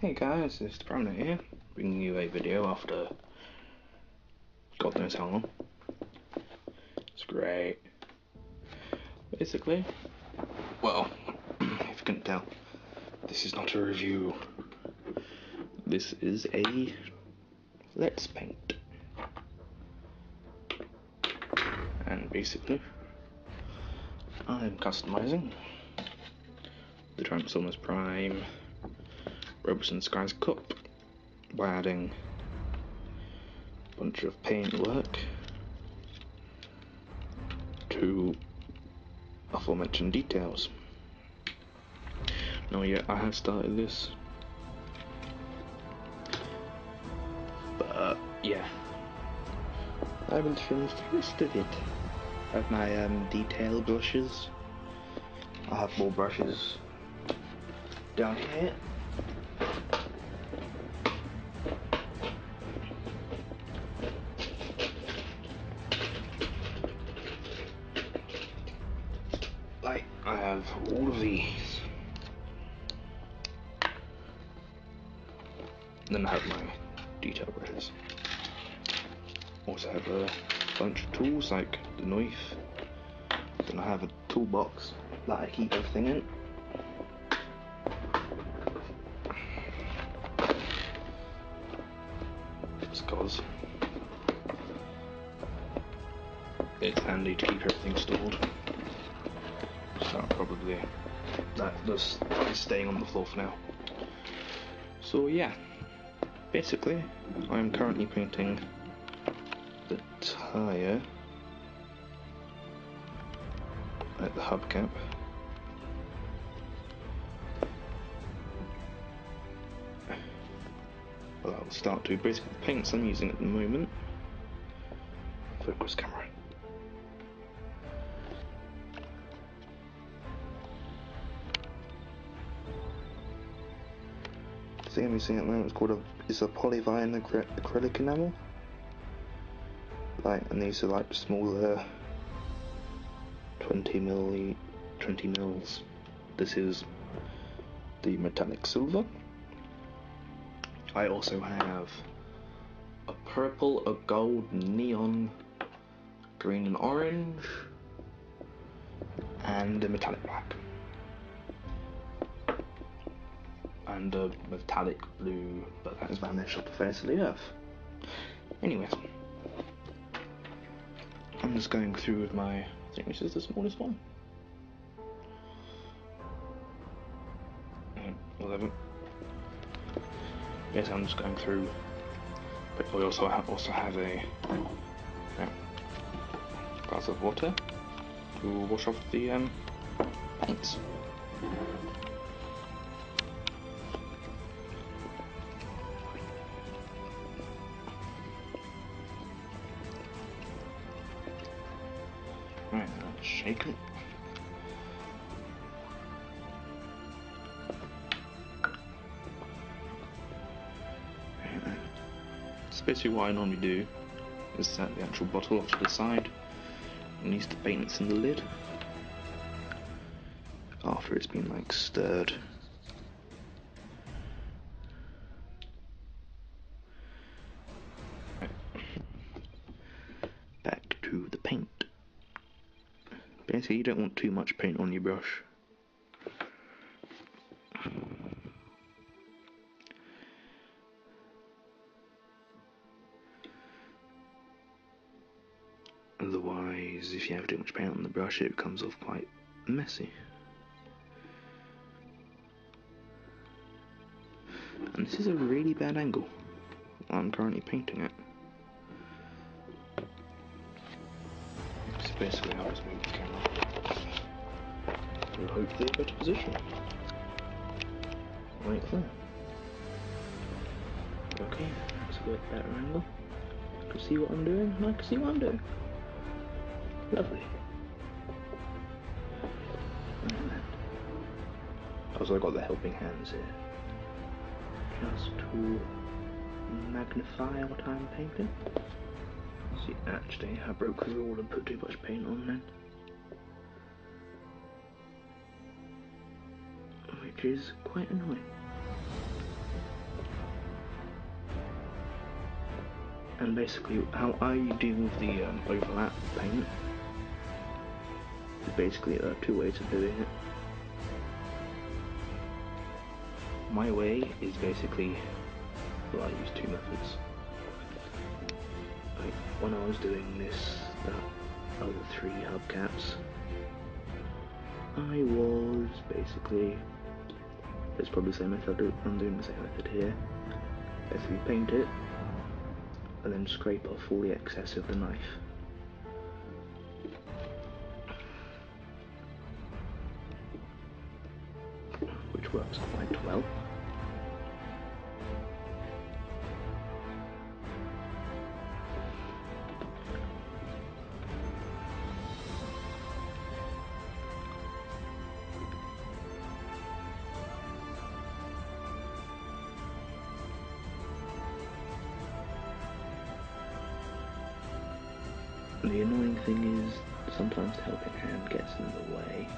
Hey guys, it's ThePrimeinator here, bringing you a video after God knows how long. It's great. Basically, well, if you couldn't tell, this is not a review. This is a Let's Paint. And basically, I'm customizing the Transformers Prime Robertson Skies Cup by adding a bunch of paint work to aforementioned details. Now, yeah, I have started this, but yeah, I haven't finished most of it. I have my detail brushes. I have more brushes down here. Like, I have all of these. Then I have my detail brushes. Also have a bunch of tools like the knife. Then I have a toolbox that I keep everything in. Just because it's handy to keep everything stored. So probably that is staying on the floor for now. So yeah, basically I'm currently painting the tyre at the hubcap. Well, I'll start to. Basically the paints I'm using at the moment. Focus camera. The thing I'm using at the moment is a polyvinyl acrylic enamel. Like, and these are like smaller 20 mils. This is the metallic silver. I also have a purple, a gold, neon, green and orange, and a metallic black. And a metallic blue, but that has vanished off the face of the earth. Anyways, I'm just going through with my, I think this is the smallest one. 11. Yes, I'm just going through, but we also have a glass of water to wash off the paints. Right, let's shake it. So basically what I normally do is set the actual bottle off to the side and use the paint that's in the lid after it's been like stirred. Right. Back to the paint. Basically you don't want too much paint on your brush. Otherwise, if you have too much paint on the brush, it comes off quite messy. And this is a really bad angle I'm currently painting at. So basically I'll just move the camera to hopefully a better position. Right there. Okay, that's a bit better angle. I can see what I'm doing, and I can see what I'm doing. Lovely. Also, I've got the helping hands here, just to magnify what I'm painting. See, actually, I broke the rule and put too much paint on then, which is quite annoying. And basically how I deal with the overlap paint is basically there are two ways of doing it. My way is basically, well, I use two methods. Like when I was doing that other three hubcaps, I was basically, it's probably the same method, I'm doing the same method here. Basically paint it, and then scrape off all the excess of the knife. Which works quite well. The annoying thing is, sometimes the helping hand gets in the way.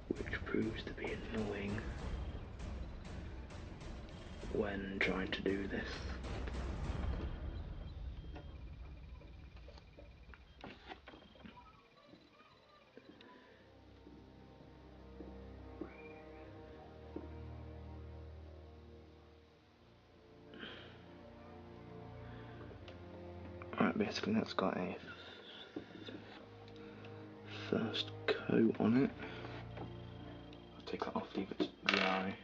Which proves to be annoying when trying to do this. Right, basically that's got a first coat on it. I'll take that off, leave it to dry.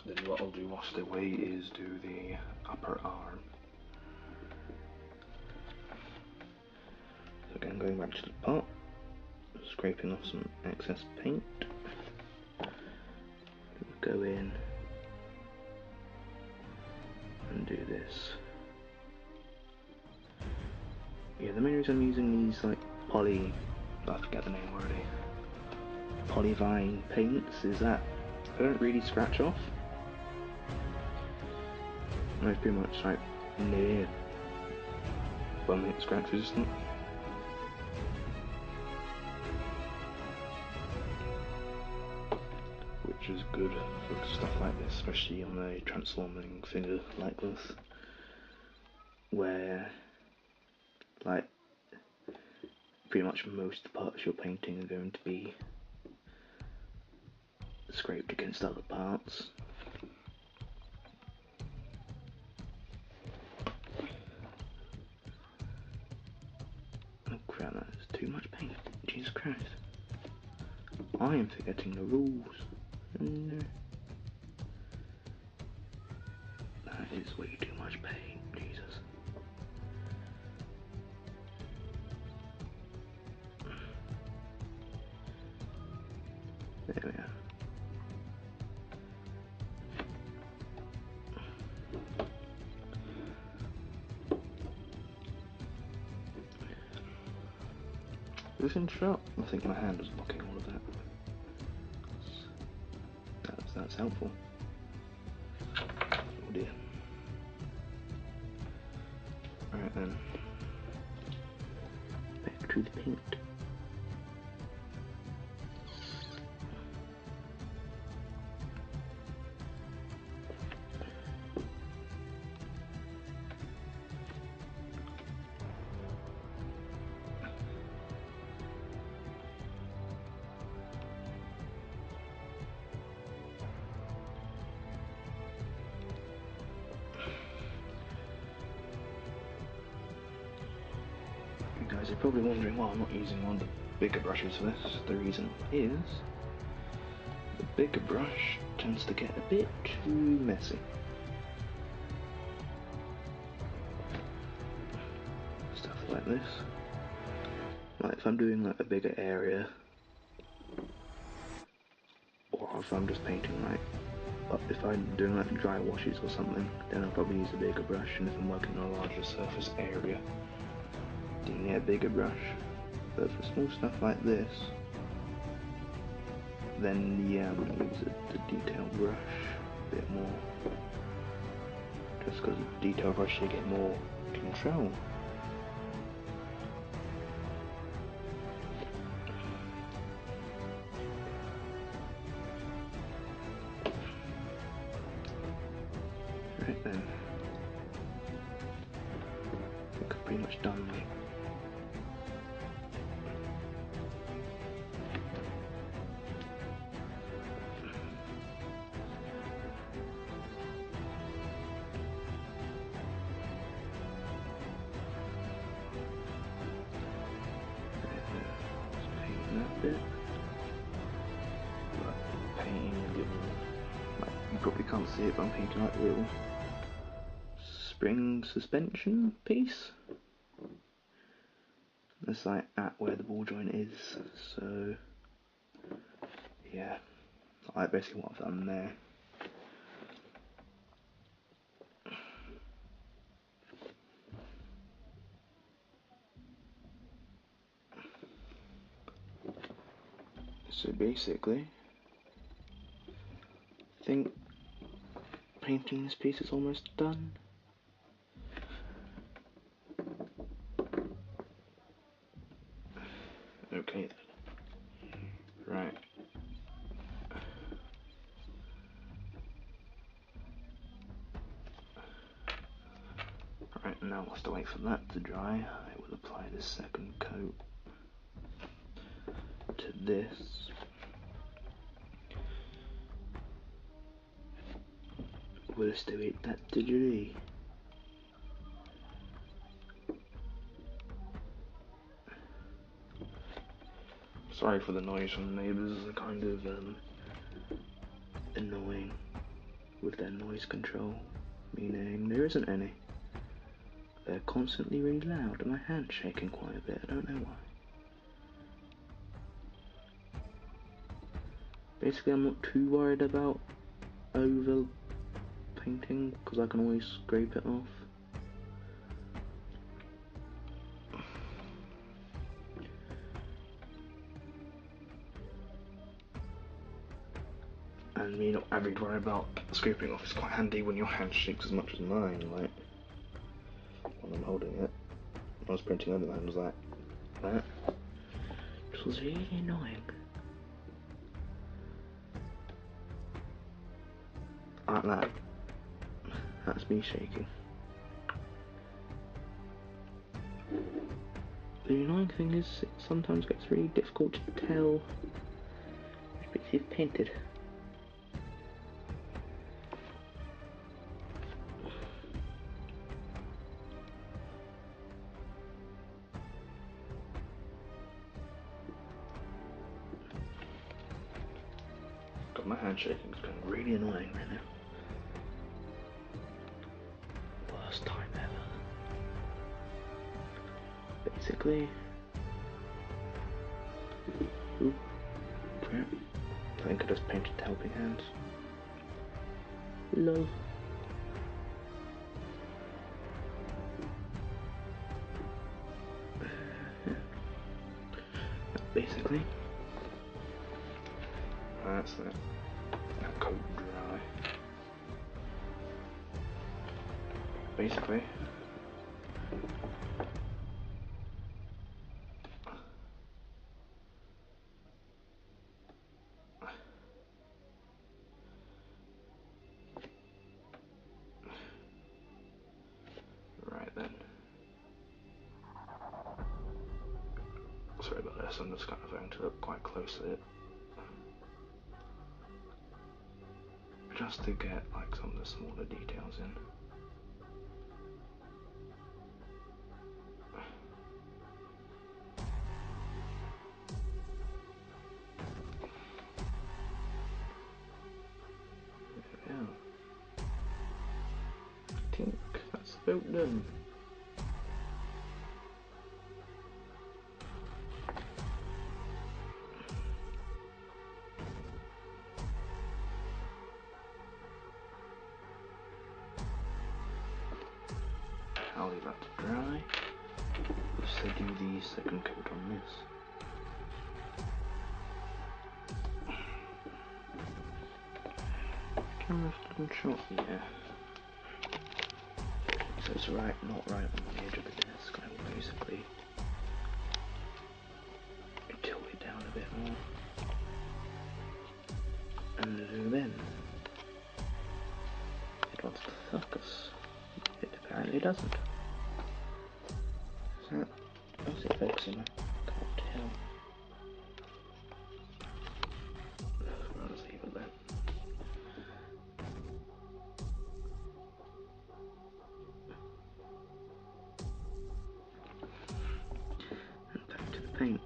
Then what I'll do whilst they wait is do the upper arm. So again, going back to the pot, scraping off some excess paint. Go in and do this. Yeah, the main reason I'm using these like I forget the name already, polyvine paints is that they don't really scratch off. They're pretty much like near 1 minute scratch resistant. Which is good for stuff like this, especially on a transforming figure like this, where like pretty much most parts you're painting are going to be scraped against other parts. Oh crap, that's too much paint. Jesus Christ. I am forgetting the rules. No. That is way too much paint, Jesus. There we are. Is this in shot? I think my hand was blocking all of that. That's helpful. Oh dear. Alright then. Back to the paint. You guys are probably wondering why I'm not using one of the bigger brushes for this. The reason is the bigger brush tends to get a bit too messy. Stuff like this. Like if I'm doing like a bigger area, or if I'm just painting like, if I'm doing like dry washes or something, then I'll probably use a bigger brush, and if I'm working on a larger surface area, then you need a bigger brush. But for small stuff like this, then yeah, I'm going to use the detail brush a bit more. Just because with the detail brush you get more control. Right then. I think I'm pretty much done, mate. That bit, like painting a little, like you probably can't see it, but I'm painting like a little spring suspension piece. That's like at where the ball joint is. So yeah, like basically what I've done there. So basically, I think painting this piece is almost done. Okay then. Right. Right, now whilst I wait for that to dry, I will apply this second coat to this. We'll still eat that digitally. Sorry for the noise from the neighbours, they're kind of annoying with their noise control, meaning there isn't any. They're constantly really loud and my hand's shaking quite a bit, I don't know why. Basically I'm not too worried about over painting because I can always scrape it off. And me not having to worry about scraping off is quite handy when your hand shakes as much as mine, like when I'm holding it. When I was printing over, my hand was like that. Which was really annoying. Like that. That's me shaking. The annoying thing is, it sometimes gets really difficult to tell which bits you've painted. God, my hand shaking is getting really annoying right now. Worst time ever. Basically. Ooh, crap. I think I just painted helping hands. Lol. Basically. That's it. That coat dry. Basically. Right then. Sorry about this, I'm just kind of going to look quite close at it. Just to get like some of the smaller details in. There we are. I think that's about done. I'll leave that to dry. So do the second coat on this. Camera's done shot, yeah. So it's right, not right on the edge of the desk. I will basically tilt it down a bit more. And then starts to focus. It apparently doesn't. So, what's it focusing on? Can't tell. I'll just leave it there. And back to the paint.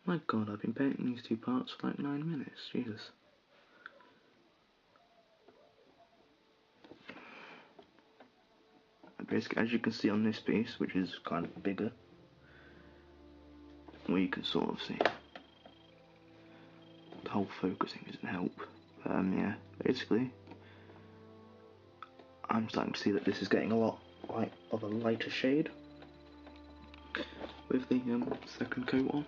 My god, I've been painting these two parts for like 9 minutes, Jesus. And basically, as you can see on this piece, which is kind of bigger, well, you can sort of see the whole focusing doesn't help. Yeah, basically, I'm starting to see that this is getting a lot of a lighter shade with the second coat on,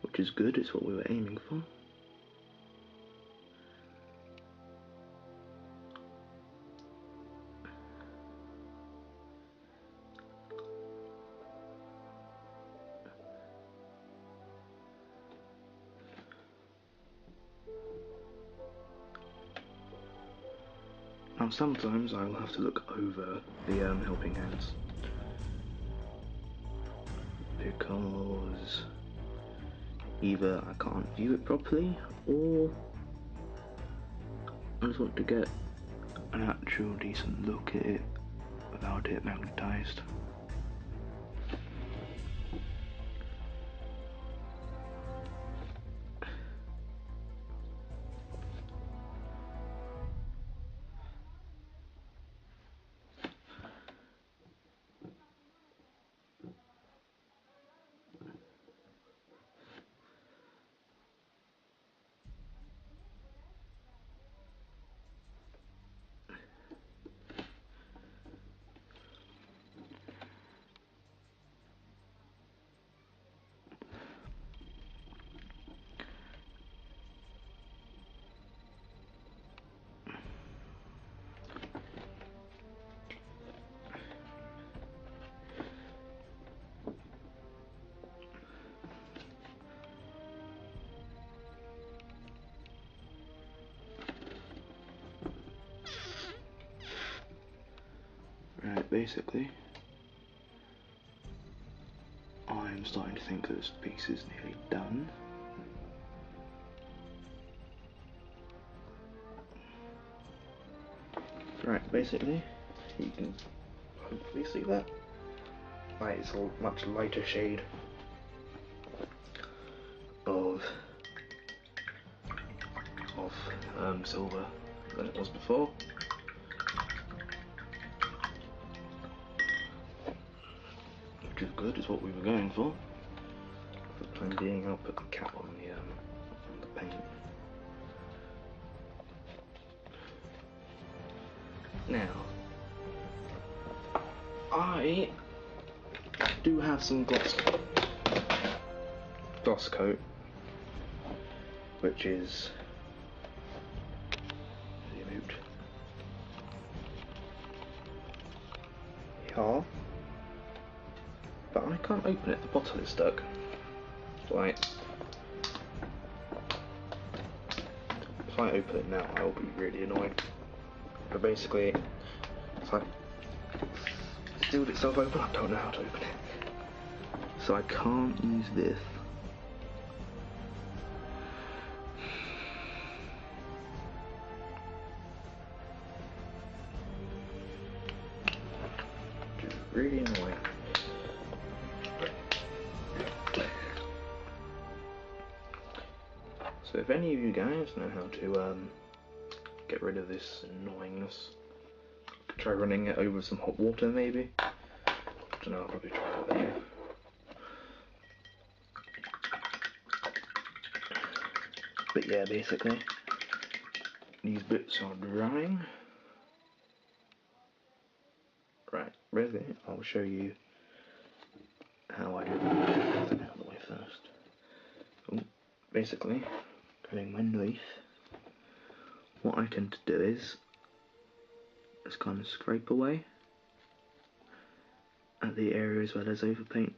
which is good. It's what we were aiming for. Now sometimes I will have to look over the helping hands because either I can't view it properly or I just want to get an actual decent look at it without it magnetised. Right, basically, I'm starting to think this piece is nearly done. Right, basically, you can hopefully see that. Right, it's a much lighter shade of silver than it was before. Which is good, is what we were going for. For the time being, I'll put the cap on the paint. Now, I do have some gloss coat, which is yeah, but I can't open it. The bottle is stuck. Right. If I open it now, I'll be really annoyed. But basically, it's like sealed itself open. I don't know how to open it, so I can't use this. Which is really annoying. So if any of you guys know how to get rid of this annoyingness, try running it over some hot water maybe. I don't know, I'll probably try it later. But yeah, basically, these bits are drying. Right, really, I'll show you how I do it out of the way first. So, basically, grabbing my knife, what I tend to do is kind of scrape away at the areas where there's overpaint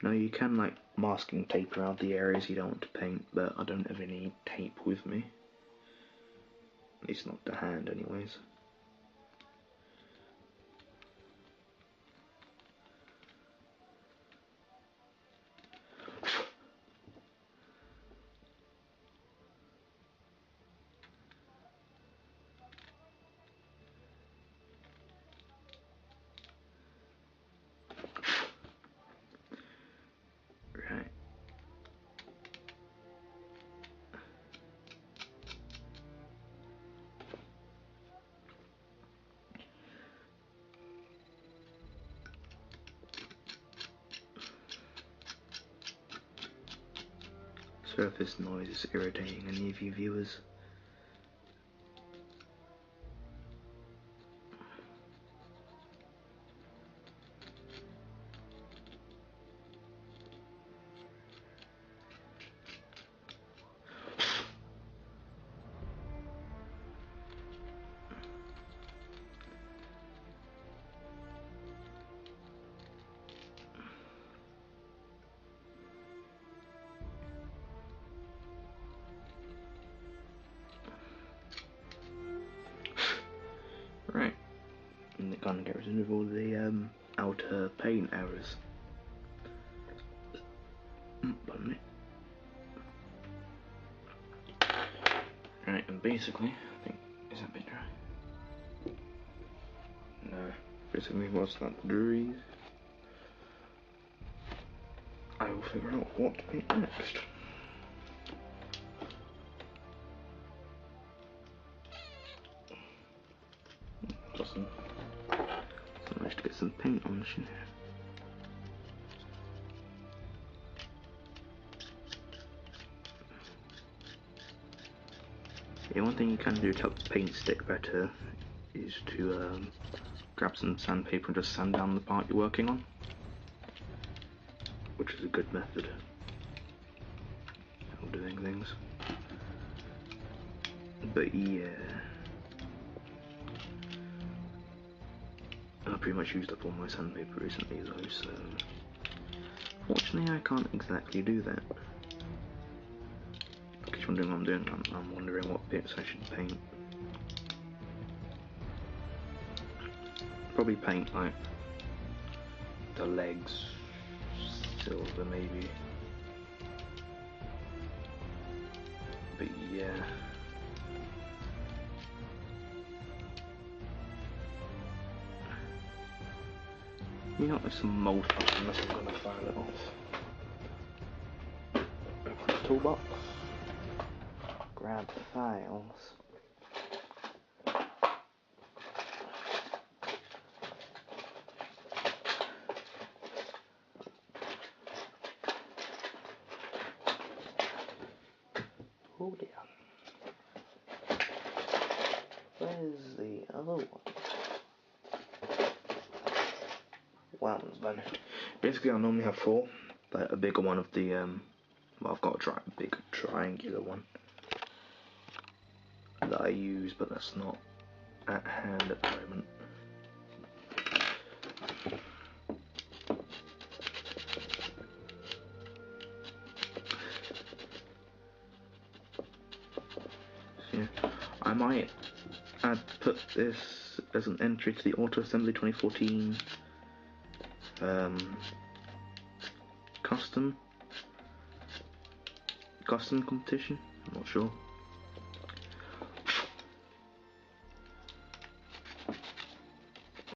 Now you can like masking tape around the areas you don't want to paint, but I don't have any tape with me. At least not to hand anyways. Right. Surface noise is irritating any of you viewers. Right, and it kind of gets rid of all the outer paint errors. Pardon me. Right, and basically, I think, is that bit dry? No. Basically, once that's dry, I will figure out what to paint next. Awesome. So I managed to get some paint on the shin here. Yeah, one thing you can do to help the paint stick better is to grab some sandpaper and just sand down the part you're working on, which is a good method of doing things. But yeah, I pretty much used up all my sandpaper recently though, so fortunately I can't exactly do that. If you're wondering what I'm doing, I'm wondering what bits I should paint. Probably paint like the legs silver maybe. But yeah. You know, there's some mold up unless I'm gonna file it off. Open the toolbox. Grab the files. Oh dear. Where's the other one? Wow, one's done. Basically, I normally have 4. But a bigger one of the well, I've got a big triangular one that I use, but that's not at hand at the moment. So, yeah, I might put this as an entry to the Auto Assembly 2014 custom competition. I'm not sure.